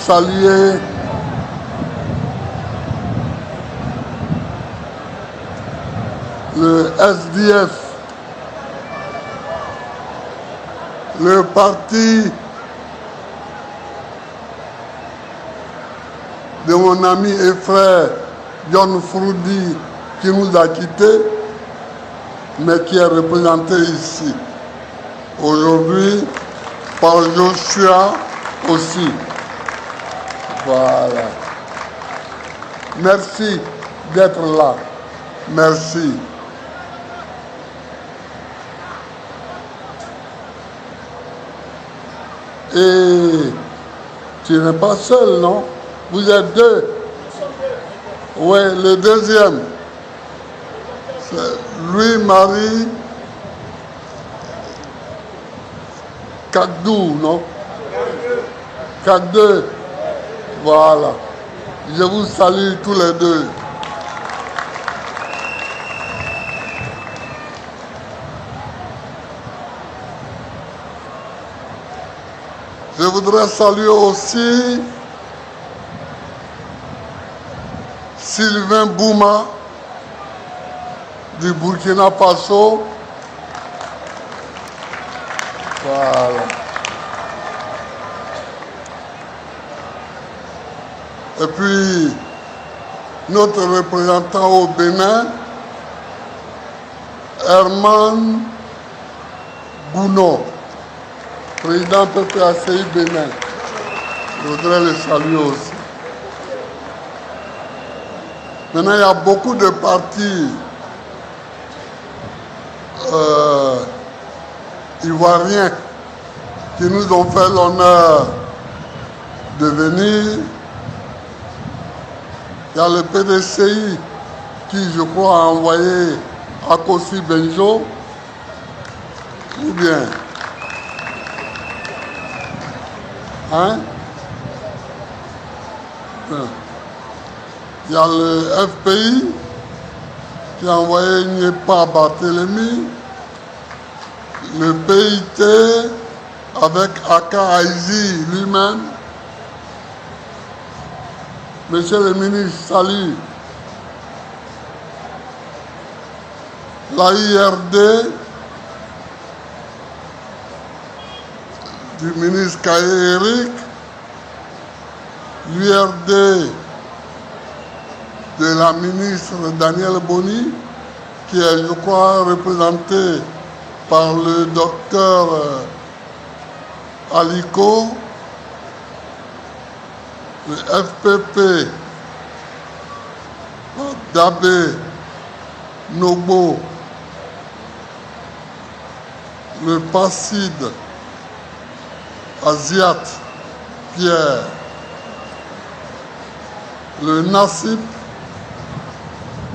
saluer le SDF, le parti de mon ami et frère John Froudi qui nous a quittés, mais qui est représenté ici aujourd'hui par Joshua aussi. Voilà. Merci d'être là. Merci. Et tu n'es pas seul, non? Vous êtes deux. Oui, le deuxième. C'est Louis-Marie Cagdou, non? Cagdou. Voilà. Je vous salue tous les deux. Je voudrais saluer aussi Sylvain Bouma du Burkina Faso. Voilà. Et puis, notre représentant au Bénin, Herman Gounod, président PPACI Bénin. Je voudrais le saluer aussi. Maintenant, il y a beaucoup de partis ivoiriens qui nous ont fait l'honneur de venir. Il y a le PDCI qui, je crois, a envoyé Akossi Benjo. Ou bien. Hein? Il y a le FPI qui a envoyé Nyepa Barthélemy. Le PIT avec Aka Aizi lui-même. Monsieur le ministre, salut. La IRD du ministre Kaye Eric. L'URD de la ministre Danielle Boni, qui est, je crois, représentée par le docteur Aliko. Le FPP, Dabé, Nobo, le PACID, Asiat, Pierre, le NACIP,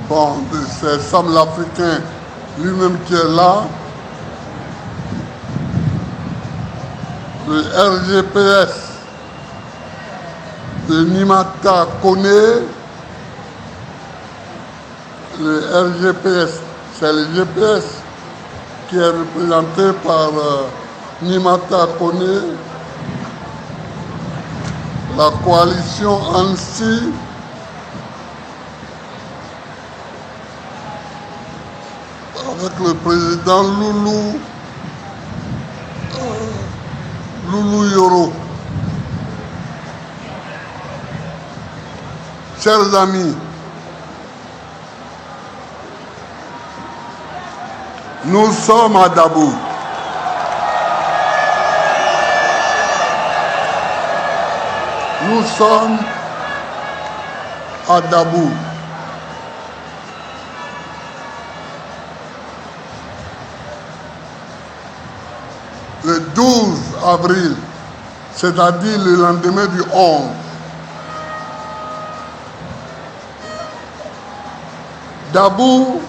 bon, c'est Sam l'Africain lui-même qui est là, le RGPS, de Nimata Kone, le RGPS, c'est le GPS qui est représenté par Nimata Kone, la coalition ANSI, avec le président Loulou Yoro. Chers amis, nous sommes à Dabou. Nous sommes à Dabou. Le 12 avril, c'est-à-dire le lendemain du 11. Dabou,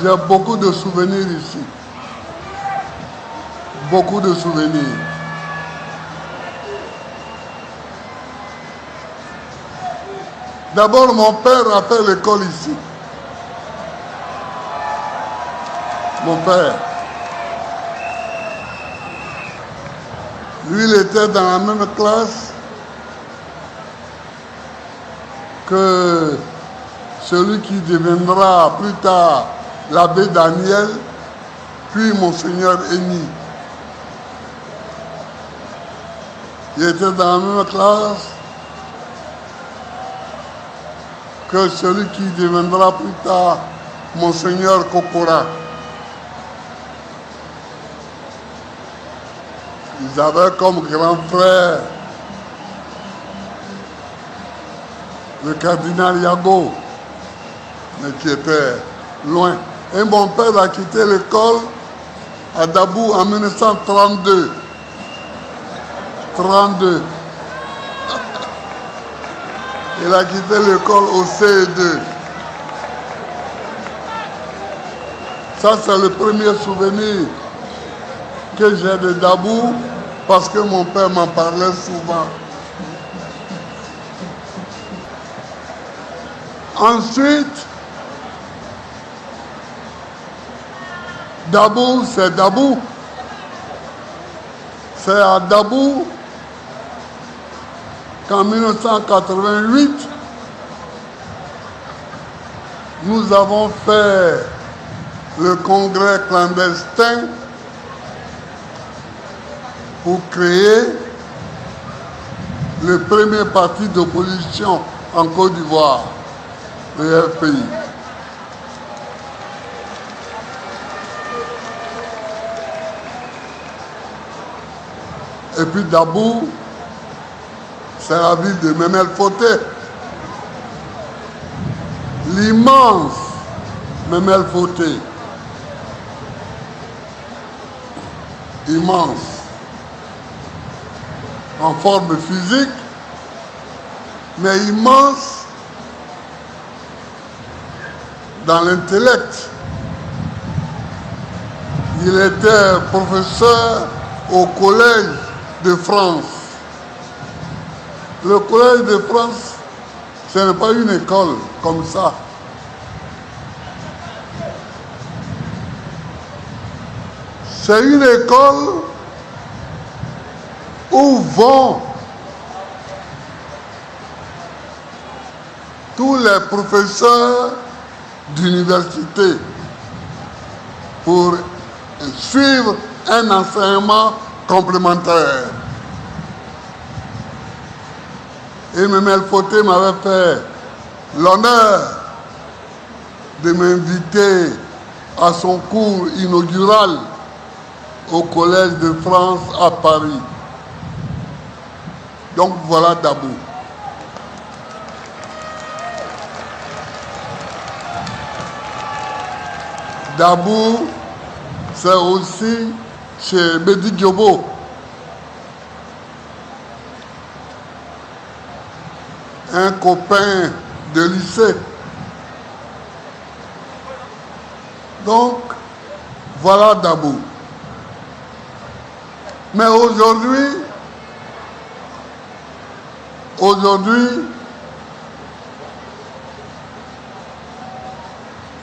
j'ai beaucoup de souvenirs ici. Beaucoup de souvenirs. D'abord, mon père a fait l'école ici. Mon père. Lui, il était dans la même classe que celui qui deviendra plus tard l'abbé Daniel, puis Monseigneur Eni. Il était dans la même classe que celui qui deviendra plus tard Monseigneur Kokora. Ils avaient comme grand frère le cardinal Yago, mais qui était loin. Et mon père a quitté l'école à Dabou en 1932. 32. Il a quitté l'école au CE2. Ça, c'est le premier souvenir que j'ai de Dabou, parce que mon père m'en parlait souvent. Ensuite, Dabou, c'est Dabou. C'est à Dabou qu'en 1988, nous avons fait le congrès clandestin pour créer le premier parti d'opposition en Côte d'Ivoire, le FPI. Et puis Dabou, c'est la ville de Memel Foté. L'immense Memel Foté. Immense. En forme physique, mais immense dans l'intellect. Il était professeur au Collège de France. Le Collège de France, ce n'est pas une école comme ça. C'est une école où vont tous les professeurs d'université pour suivre un enseignement complémentaire. Et Memel Foté m'avait fait l'honneur de m'inviter à son cours inaugural au Collège de France à Paris. Donc voilà Dabou. Dabou, c'est aussi chez Bedi Diobo. Un copain de lycée. Donc, voilà Dabou. Mais aujourd'hui,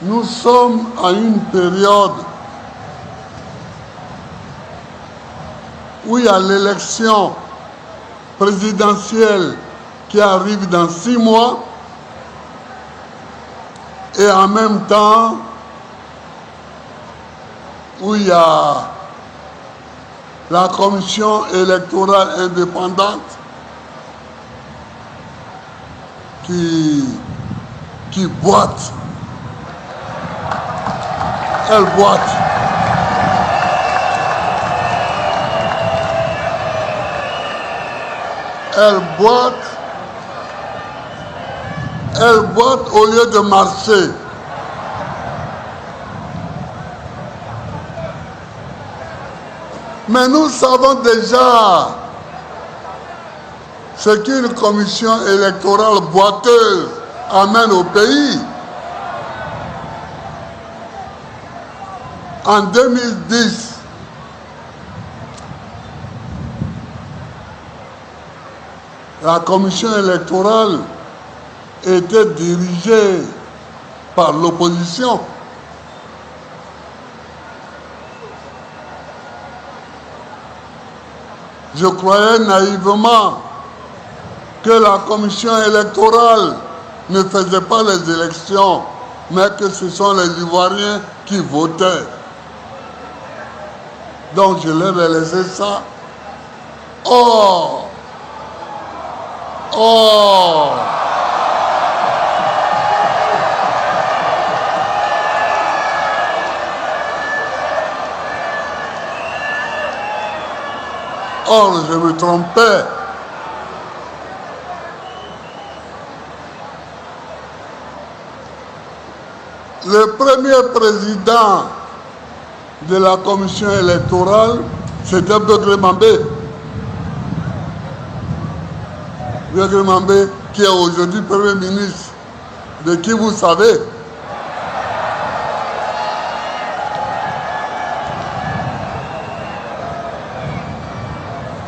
nous sommes à une période où il y a l'élection présidentielle qui arrive dans 6 mois et en même temps où il y a la commission électorale indépendante qui boite. Elle boite. Elle boite. Elle boite au lieu de marcher. Mais nous savons déjà ce qu'une commission électorale boiteuse amène au pays. En 2010, la commission électorale était dirigée par l'opposition. je croyais naïvement que la commission électorale ne faisait pas les élections, mais que ce sont les Ivoiriens qui votaient. Donc je leur ai laissé ça. Or, je me trompais. Le premier président de la commission électorale, c'était Begré Mambé. Begré Mambé, qui est aujourd'hui Premier ministre, de qui vous savez.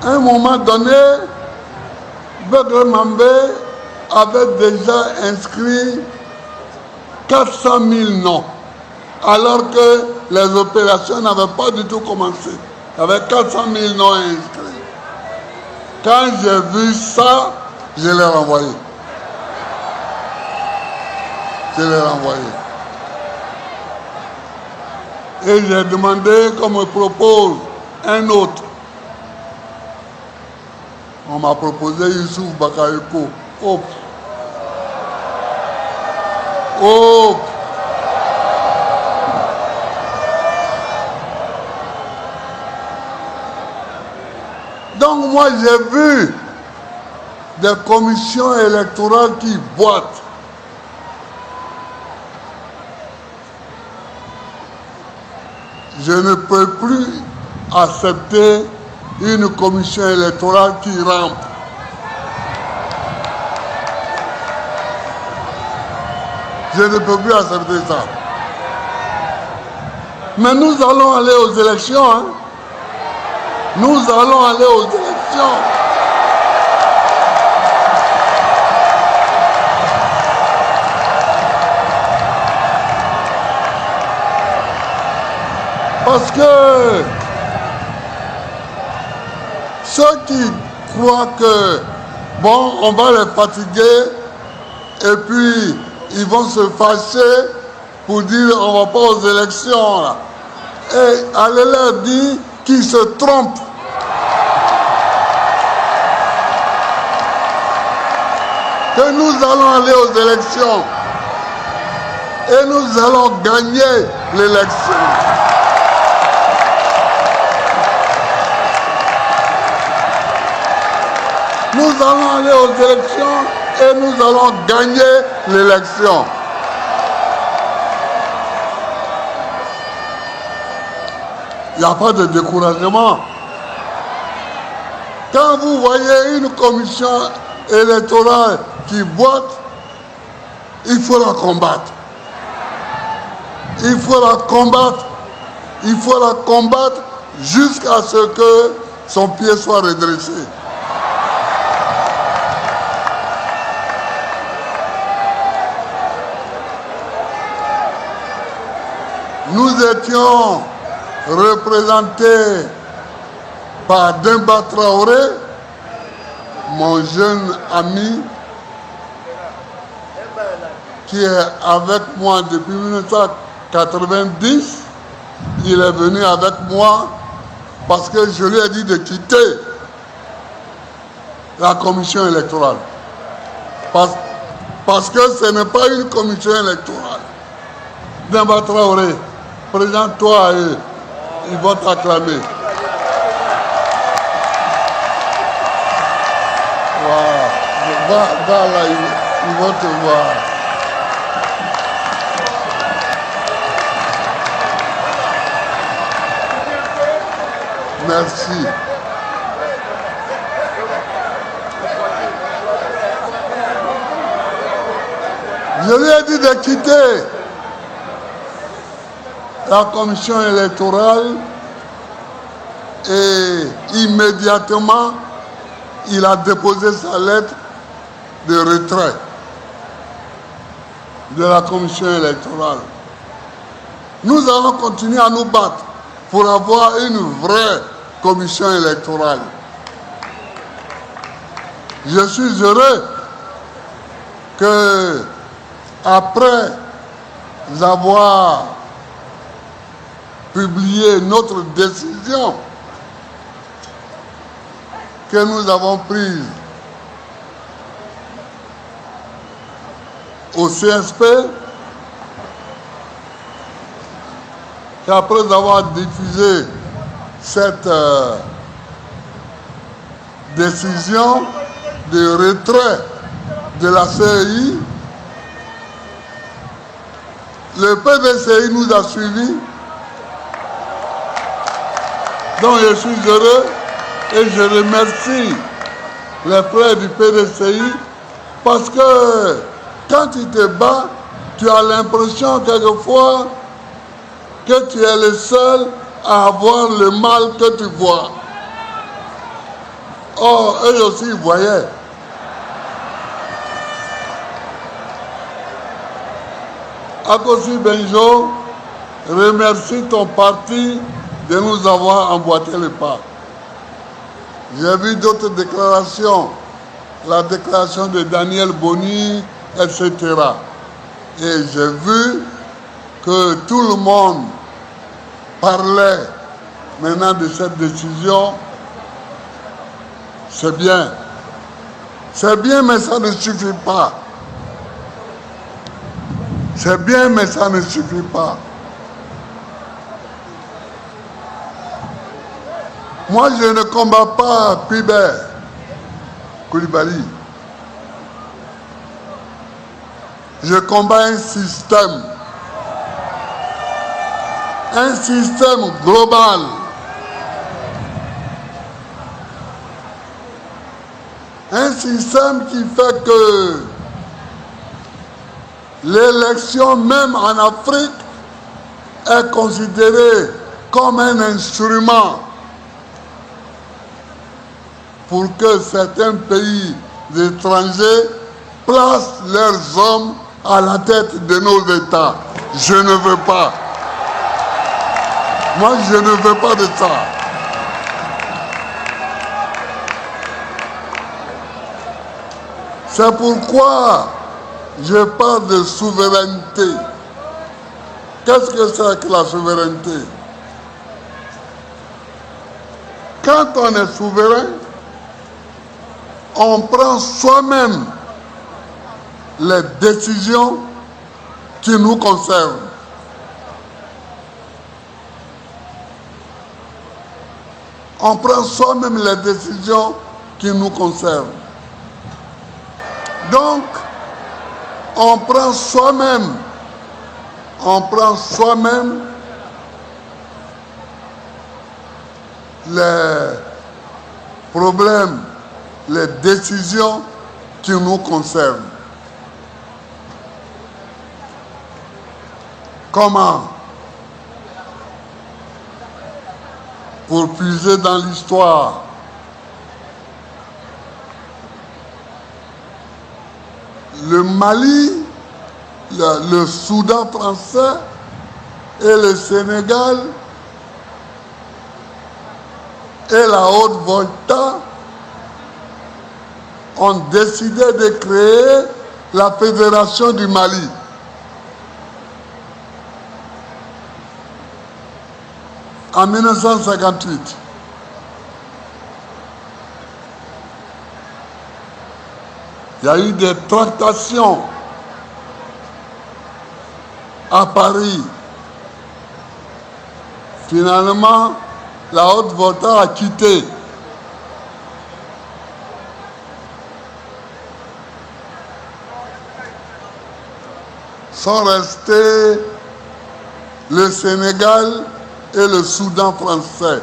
À un moment donné, Begré Mambé avait déjà inscrit 400 000 noms, alors que les opérations n'avaient pas du tout commencé. Il y avait 400 000 noms inscrits. Quand j'ai vu ça, je l'ai renvoyé. Et j'ai demandé qu'on me propose un autre. On m'a proposé Youssouf Bakayoko. Donc moi j'ai vu des commissions électorales qui boitent. Je ne peux plus accepter une commission électorale qui rampe. Je ne peux plus accepter ça. Mais nous allons aller aux élections. Hein? Nous allons aller aux élections. Parce que ceux qui croient que, bon, on va les fatiguer et puis ils vont se fâcher pour dire on ne va pas aux élections. Là. Et allez leur dire qu'ils se trompent. Que nous allons aller aux élections. Et nous allons gagner l'élection. Nous allons aller aux élections et nous allons gagner l'élection. Il n'y a pas de découragement. Quand vous voyez une commission électorale qui boite, il faut la combattre. Il faut la combattre. Il faut la combattre jusqu'à ce que son pied soit redressé. Nous étions représentés par Demba Traoré, mon jeune ami, qui est avec moi depuis 1990. Il est venu avec moi parce que je lui ai dit de quitter la commission électorale. Parce que ce n'est pas une commission électorale. Demba Traoré, présente-toi à eux. Ils vont t'acclamer. Wow. Va là, ils vont te voir. Merci. Je lui ai dit de quitter la commission électorale et immédiatement, il a déposé sa lettre de retrait de la commission électorale. Nous allons continuer à nous battre pour avoir une vraie commission électorale. Je suis heureux que, après avoir publié notre décision que nous avons prise au CSP, et après avoir diffusé cette décision de retrait de la CEI, le PDCI nous a suivis. Donc je suis heureux et je remercie les frères du PDCI parce que quand tu te bats, tu as l'impression quelquefois que tu es le seul à avoir le mal que tu vois. Or, eux aussi ils voyaient. Akosi Benjo remercie ton parti de nous avoir emboîté le pas. J'ai vu d'autres déclarations, la déclaration de Daniel Boni, etc. Et j'ai vu que tout le monde parlait maintenant de cette décision. C'est bien. C'est bien, mais ça ne suffit pas. C'est bien, mais ça ne suffit pas. Moi, je ne combats pas Philbert Coulibaly. Je combats un système global. Un système qui fait que l'élection, même en Afrique, est considérée comme un instrument pour que certains pays étrangers placent leurs hommes à la tête de nos États. Je ne veux pas. Moi, je ne veux pas de ça. C'est pourquoi je parle de souveraineté. Qu'est-ce que c'est que la souveraineté? Quand on est souverain, on prend soi-même les décisions qui nous concernent. On prend soi-même les décisions qui nous concernent. Donc, on prend soi-même les problèmes, les décisions qui nous concernent. Comment? Pour puiser dans l'histoire. Le Mali, le Soudan français et le Sénégal et la Haute-Volta ont décidé de créer la Fédération du Mali. En 1958. Il y a eu des tractations à Paris. Finalement, la Haute-Volta a quitté. Sont restés le Sénégal et le Soudan français.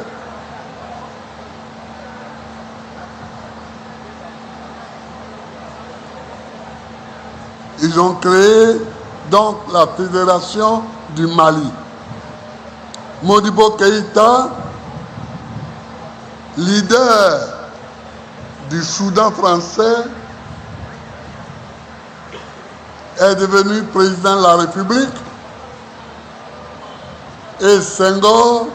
Ils ont créé donc la Fédération du Mali. Modibo Keïta, leader du Soudan français, est devenu président de la République et Senghor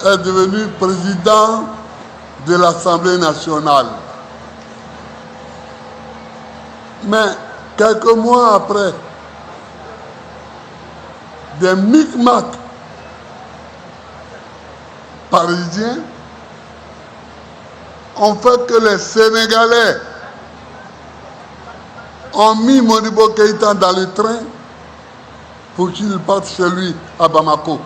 est devenu président de l'Assemblée nationale. Mais quelques mois après, des micmacs parisiens ont fait que les Sénégalais ont mis Modibo Keïta dans le train pour qu'il parte chez lui à Bamako.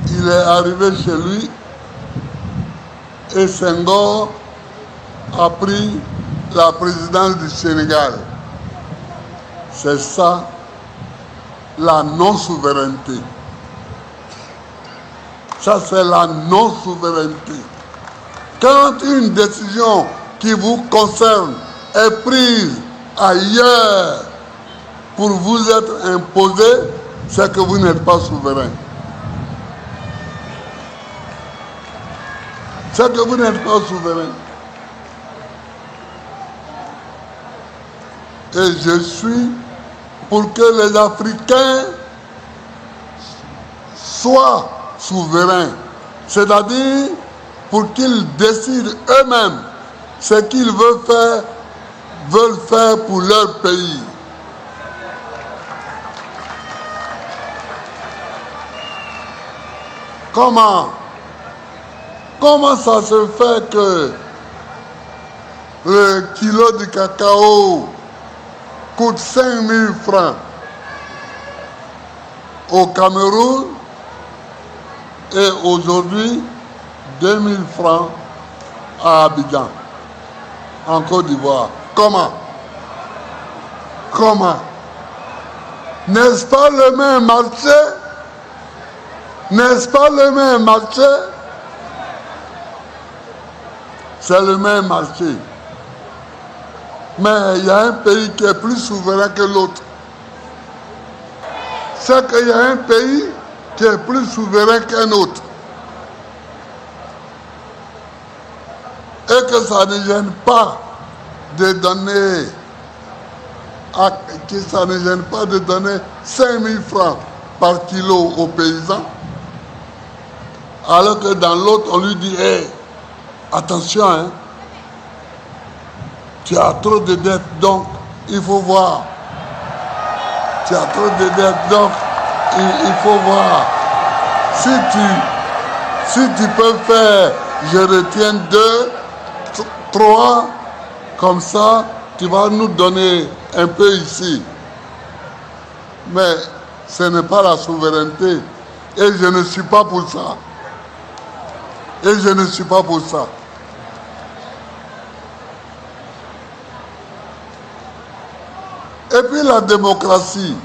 Il est arrivé chez lui et Senghor a pris la présidence du Sénégal. C'est ça la non-souveraineté. Ça, c'est la non-souveraineté. Quand une décision qui vous concerne est prise ailleurs pour vous être imposée, c'est que vous n'êtes pas souverain. C'est que vous n'êtes pas souverain. Et je suis pour que les Africains soient souverains. C'est-à-dire pour qu'ils décident eux-mêmes ce qu'ils veulent faire pour leur pays. Comment ça se fait que le kilo de cacao coûte 5 000 francs au Cameroun et aujourd'hui 2 000 francs à Abidjan, en Côte d'Ivoire? Comment? N'est-ce pas le même marché? N'est-ce pas le même marché? C'est le même marché. Mais il y a un pays qui est plus souverain que l'autre. C'est qu'il y a un pays qui est plus souverain qu'un autre. Et que ça ne gêne pas de donner, que ça ne gêne pas de donner 5 000 francs par kilo aux paysans, alors que dans l'autre, on lui dit, hey, attention, hein, tu as trop de dettes, donc il faut voir. Tu as trop de dettes, donc il faut voir. Si tu peux faire, je retiens 2, 3, comme ça, tu vas nous donner un peu ici. Mais ce n'est pas la souveraineté. Et je ne suis pas pour ça. Et je ne suis pas pour ça. Et puis la démocratie.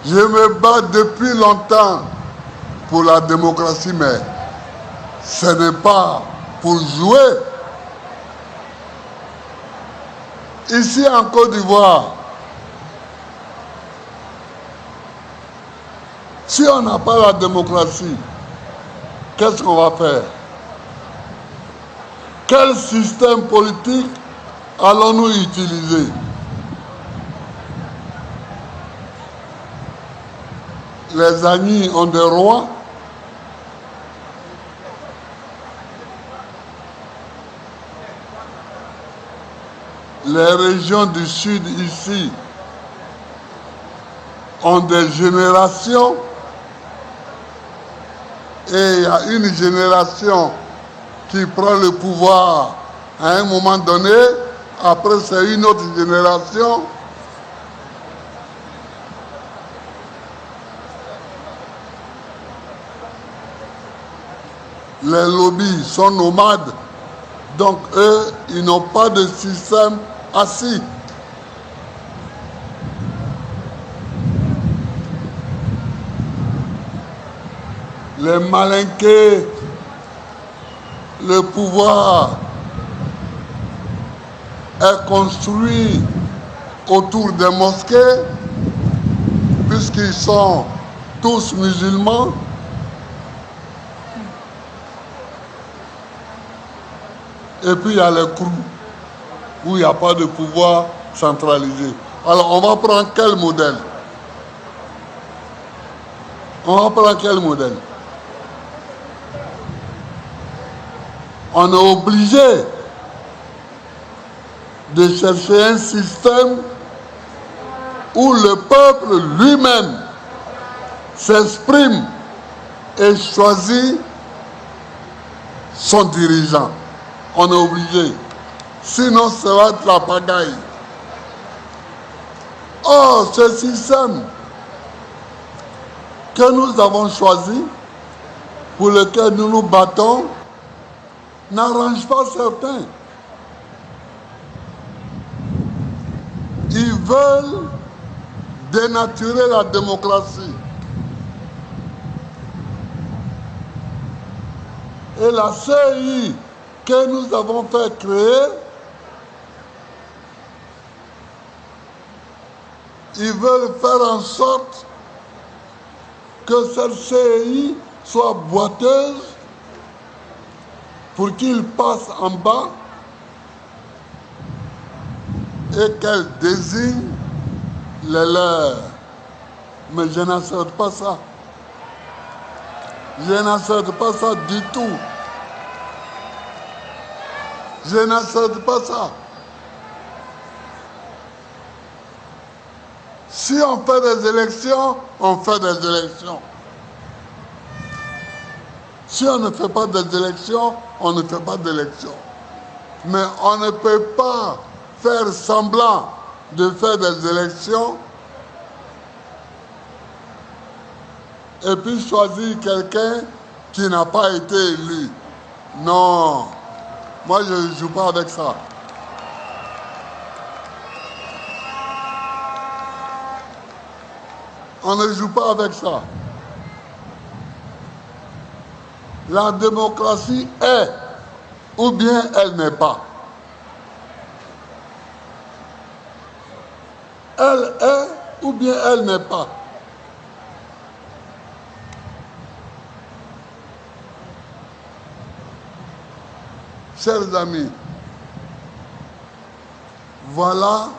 Je me bats depuis longtemps pour la démocratie, mais ce n'est pas pour jouer. Ici en Côte d'Ivoire, si on n'a pas la démocratie, qu'est-ce qu'on va faire? Quel système politique allons-nous utiliser? Les Agnis ont des rois. Les régions du sud ici ont des générations. Et il y a une génération qui prend le pouvoir à un moment donné. Après, c'est une autre génération. Les lobbies sont nomades, donc eux, ils n'ont pas de système assis. Les malinqués, le pouvoir est construit autour des mosquées, puisqu'ils sont tous musulmans. Et puis il y a les crews, où il n'y a pas de pouvoir centralisé. Alors on va prendre quel modèle? On est obligé de chercher un système où le peuple lui-même s'exprime et choisit son dirigeant. On est obligé. Sinon, ça va être la pagaille. Or, ce système que nous avons choisi, pour lequel nous nous battons, n'arrange pas certains. Ils veulent dénaturer la démocratie. Et la CEI que nous avons fait créer, ils veulent faire en sorte que cette CEI soit boiteuse pour qu'ils passent en bas et qu'elle désigne les leurs. Mais je n'accepte pas ça. Je n'accepte pas ça du tout. Je n'accepte pas ça. Si on fait des élections, on fait des élections. Si on ne fait pas des élections, on ne fait pas d'élections. Mais on ne peut pas faire semblant de faire des élections et puis choisir quelqu'un qui n'a pas été élu. Non, moi je ne joue pas avec ça. On ne joue pas avec ça. La démocratie est ou bien elle n'est pas. Elle est ou bien elle n'est pas. Chers amis, voilà,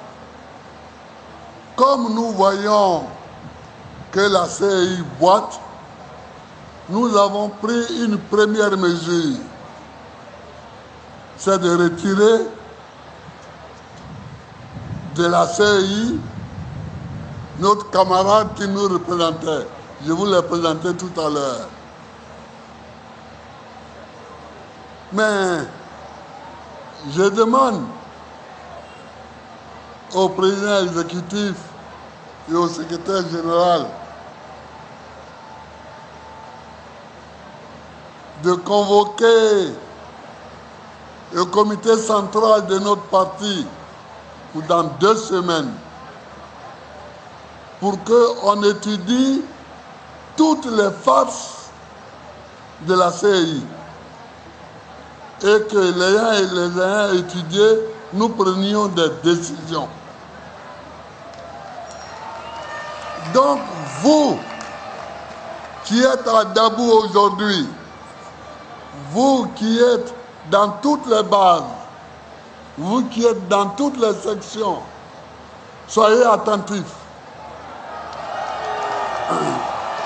comme nous voyons que la CEI boite, nous avons pris une première mesure, c'est de retirer de la CEI notre camarade qui nous représentait. Je vous l'ai présenté tout à l'heure. Mais je demande au président exécutif et au secrétaire général de convoquer le comité central de notre parti pour dans 2 semaines pour qu'on étudie toutes les farces de la CEI et que les ayant étudiés, nous prenions des décisions. Donc, vous qui êtes à Dabou aujourd'hui, vous qui êtes dans toutes les bases, vous qui êtes dans toutes les sections, soyez attentifs.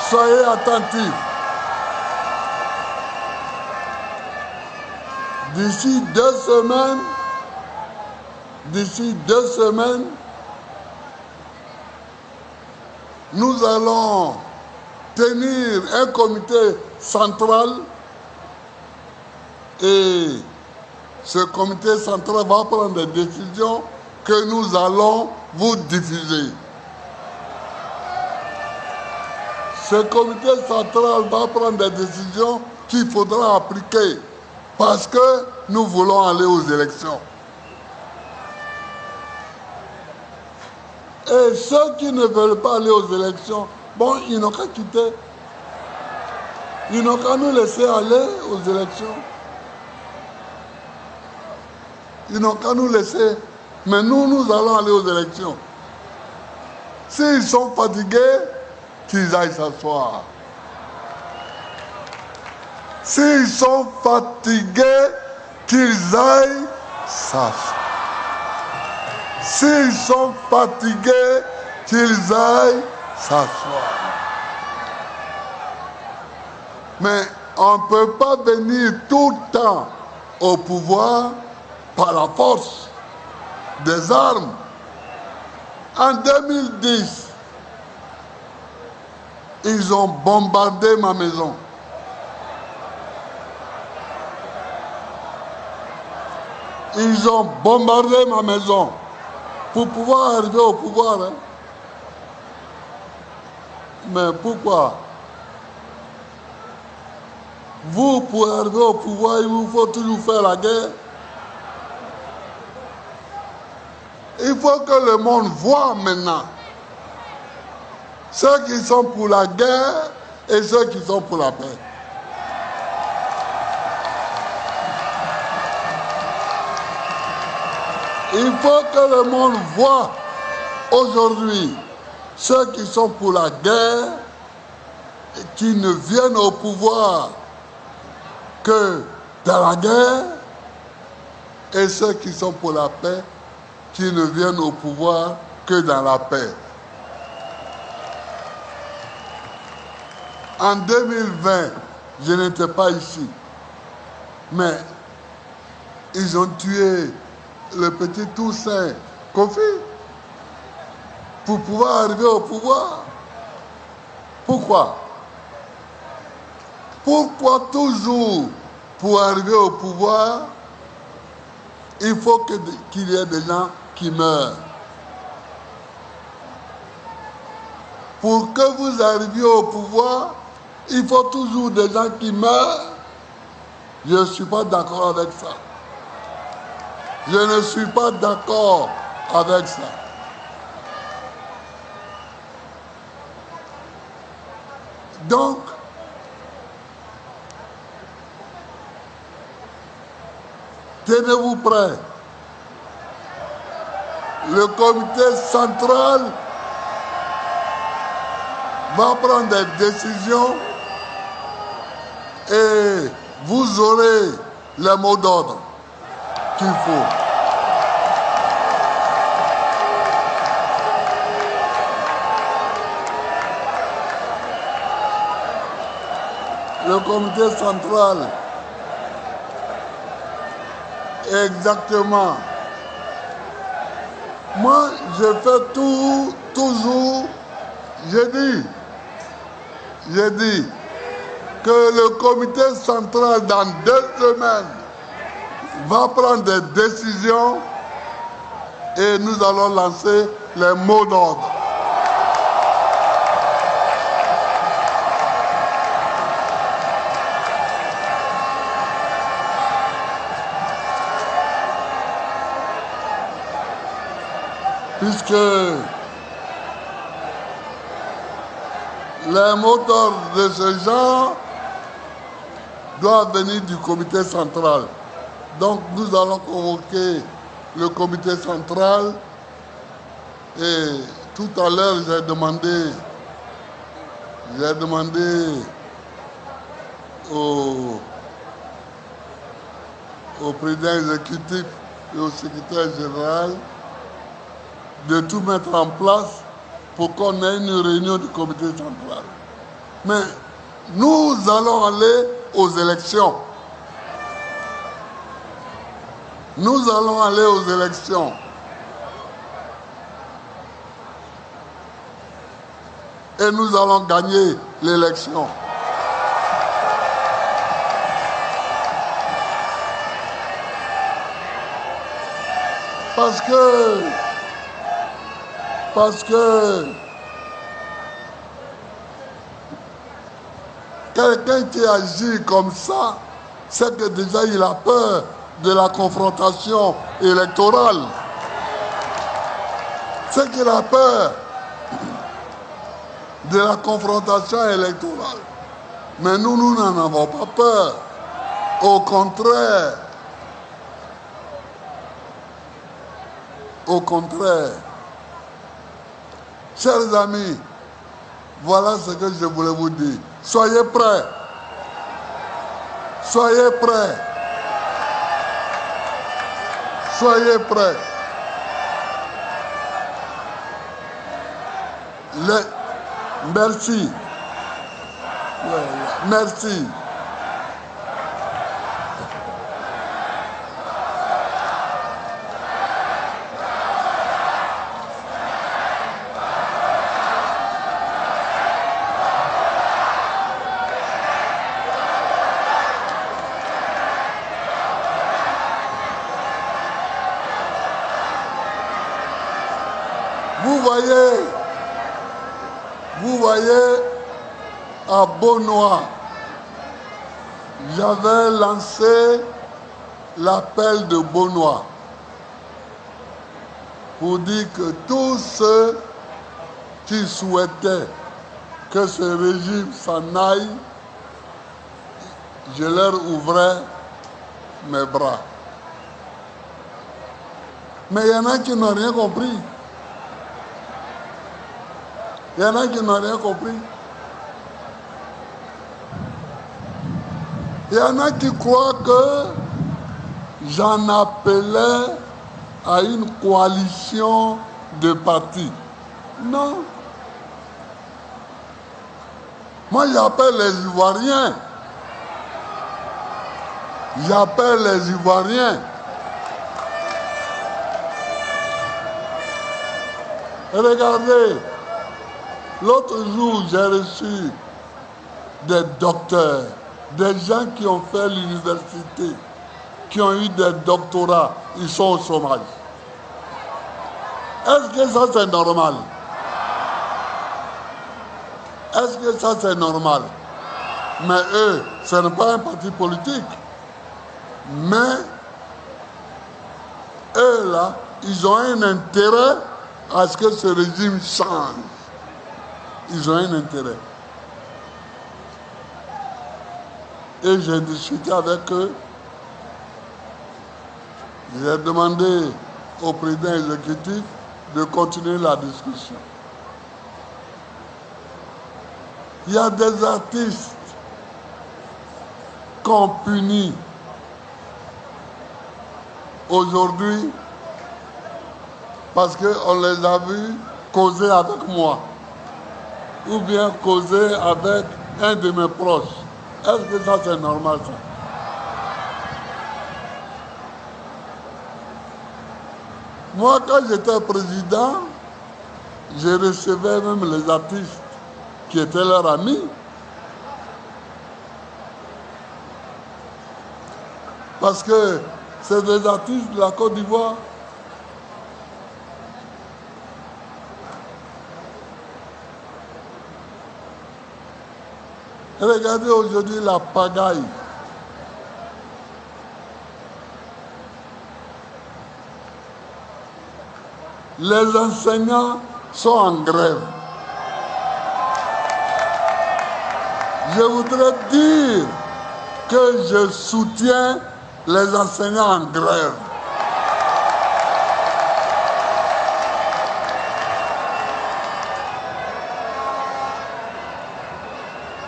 Soyez attentifs. D'ici 2 semaines, nous allons tenir un comité central et ce comité central va prendre des décisions que nous allons vous diffuser. Ce comité central va prendre des décisions qu'il faudra appliquer parce que nous voulons aller aux élections. Et ceux qui ne veulent pas aller aux élections, bon, ils n'ont qu'à quitter. Ils n'ont qu'à nous laisser aller aux élections. Ils n'ont qu'à nous laisser. Mais nous allons aller aux élections. S'ils sont fatigués, qu'ils aillent s'asseoir. S'ils sont fatigués, qu'ils aillent s'asseoir. S'ils sont fatigués, qu'ils aillent s'asseoir. Mais on ne peut pas venir tout le temps au pouvoir par la force des armes. En 2010, ils ont bombardé ma maison. Ils ont bombardé ma maison pour pouvoir arriver au pouvoir. Hein. Mais pourquoi? Vous, pour arriver au pouvoir, il vous faut toujours faire la guerre. Il faut que le monde voie maintenant ceux qui sont pour la guerre et ceux qui sont pour la paix. Il faut que le monde voie aujourd'hui ceux qui sont pour la guerre et qui ne viennent au pouvoir que dans la guerre et ceux qui sont pour la paix qui ne viennent au pouvoir que dans la paix. En 2020, je n'étais pas ici, mais ils ont tué le petit Toussaint Kofi pour pouvoir arriver au pouvoir. Pourquoi? Pourquoi toujours, pour arriver au pouvoir, il faut qu'il y ait des gens qui meurent? Pour que vous arriviez au pouvoir, il faut toujours des gens qui meurent. Je ne suis pas d'accord avec ça. Je ne suis pas d'accord avec ça. Donc, tenez-vous prêts. Le comité central va prendre des décisions et vous aurez les mots d'ordre qu'il faut. Le comité central, exactement. Moi, je fais toujours, j'ai dit que le comité central, dans 2 semaines, va prendre des décisions et nous allons lancer les mots d'ordre. Puisque les mots d'ordre de ce genre doivent venir du comité central. Donc nous allons convoquer le comité central et tout à l'heure j'ai demandé au président exécutif et au secrétaire général de tout mettre en place pour qu'on ait une réunion du comité central. Mais nous allons aller aux élections. Nous allons aller aux élections. Et nous allons gagner l'élection. Parce que quelqu'un qui agit comme ça, c'est que déjà il a peur de la confrontation électorale. C'est qu'il a peur de la confrontation électorale. Mais nous n'en avons pas peur. Au contraire. Au contraire. Chers amis, voilà ce que je voulais vous dire. Soyez prêts. Soyez prêts. Soyez prêts. Merci. Merci. voyez, à Beaunois, j'avais lancé l'appel de Beaunois pour dire que tous ceux qui souhaitaient que ce régime s'en aille, je leur ouvrais mes bras. Mais il y en a qui n'ont rien compris. Il y en a qui n'ont rien compris. Il y en a qui croient que j'en appelais à une coalition de partis. Non. Moi, j'appelle les Ivoiriens. J'appelle les Ivoiriens. Regardez, l'autre jour, j'ai reçu des docteurs, des gens qui ont fait l'université, qui ont eu des doctorats, ils sont au chômage. Est-ce que ça c'est normal? Est-ce que ça c'est normal? Mais eux, ce n'est pas un parti politique. Mais eux là, ils ont un intérêt à ce que ce régime change. Ils ont un intérêt. Et j'ai discuté avec eux. J'ai demandé au président exécutif de continuer la discussion. Il y a des artistes qu'on punit aujourd'hui parce qu'on les a vus causer avec moi ou bien causer avec un de mes proches. Est-ce que ça c'est normal ça? Moi quand j'étais président, je recevais même les artistes qui étaient leurs amis. Parce que c'est des artistes de la Côte d'Ivoire. Regardez aujourd'hui la pagaille. Les enseignants sont en grève. Je voudrais dire que je soutiens les enseignants en grève.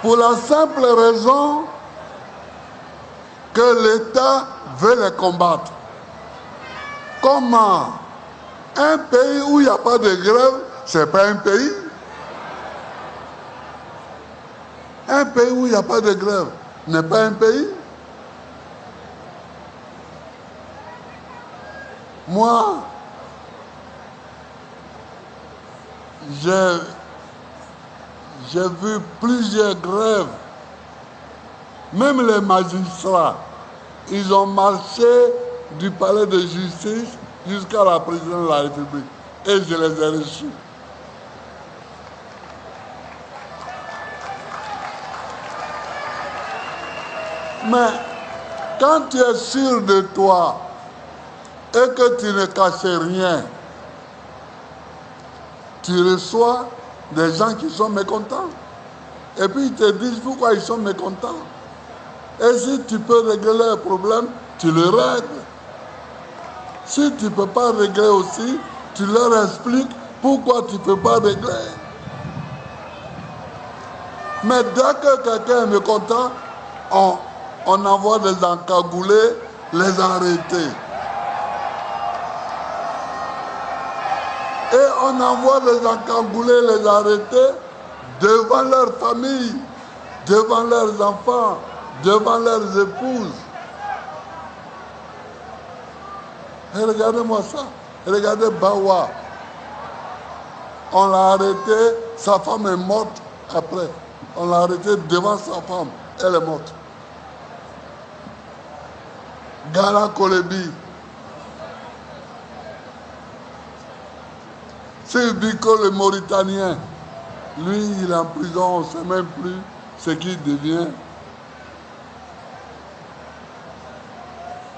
Pour la simple raison que l'État veut les combattre. Comment un pays où il n'y a pas de grève, ce n'est pas un pays? Un pays où il n'y a pas de grève n'est pas un pays? Moi, j'ai vu plusieurs grèves. Même les magistrats, ils ont marché du palais de justice jusqu'à la présidence de la République. Et je les ai reçus. Mais quand tu es sûr de toi et que tu ne caches rien, tu reçois des gens qui sont mécontents. Et puis ils te disent pourquoi ils sont mécontents. Et si tu peux régler leurs problèmes, tu le règles. Si tu ne peux pas régler aussi, tu leur expliques pourquoi tu ne peux pas régler. Mais dès que quelqu'un est mécontent, on envoie des encagoulés les arrêter. Et on envoie les encagoulés les arrêter devant leur famille, devant leurs enfants, devant leurs épouses. Et regardez-moi ça. Regardez Bawa. On l'a arrêté, sa femme est morte après. On l'a arrêté devant sa femme, elle est morte. Gala Kolebi. C'est Biko le Mauritanien. Lui, il est en prison, on ne sait même plus ce qu'il devient.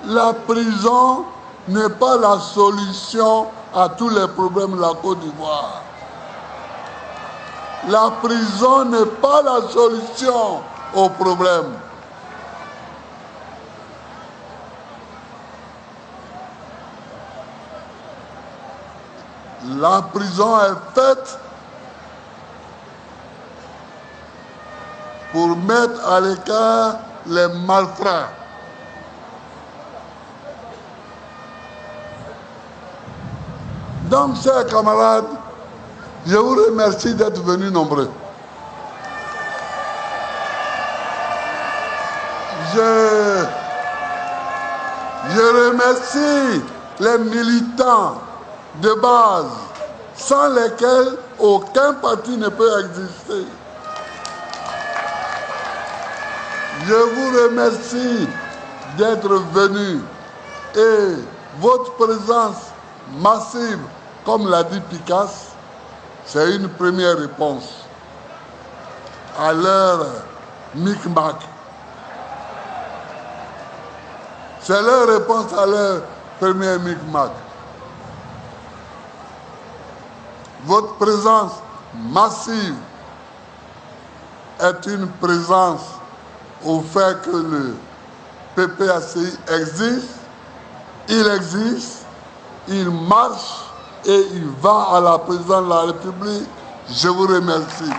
La prison n'est pas la solution à tous les problèmes de la Côte d'Ivoire. La prison n'est pas la solution aux problèmes. La prison est faite pour mettre à l'écart les malfrats. Donc, chers camarades, je vous remercie d'être venus nombreux. Je remercie les militants de base, sans lesquels aucun parti ne peut exister. Je vous remercie d'être venus et votre présence massive, comme l'a dit Picasse, c'est une première réponse à leur micmac. C'est leur réponse à leur premier micmac. Votre présence massive est une présence au fait que le PPACI existe, il marche et il va à la présidence de la République. Je vous remercie.